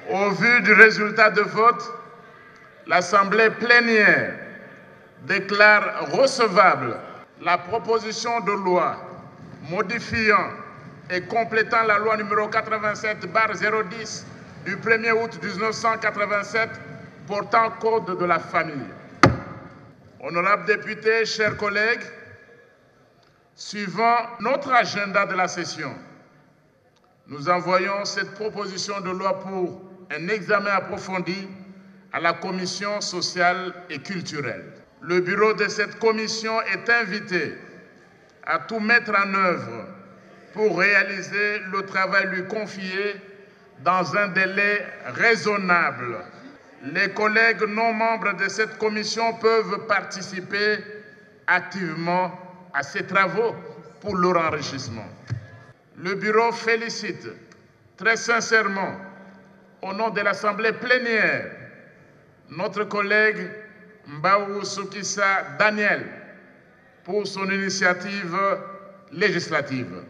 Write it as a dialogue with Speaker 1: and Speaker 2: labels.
Speaker 1: Au vu du résultat de vote, l'Assemblée plénière déclare recevable la proposition de loi modifiant et complétant la loi numéro 87/010 du 1er août 1987 portant code de la famille. Honorables députés, chers collègues, suivant notre agenda de la session, nous envoyons cette proposition de loi pour un examen approfondi à la Commission sociale et culturelle. Le bureau de cette commission est invité à tout mettre en œuvre pour réaliser le travail lui confié dans un délai raisonnable. Les collègues non membres de cette commission peuvent participer activement à ces travaux pour leur enrichissement. Le bureau félicite très sincèrement, au nom de l'Assemblée plénière, notre collègue Mbaou Soukissa Daniel pour son initiative législative.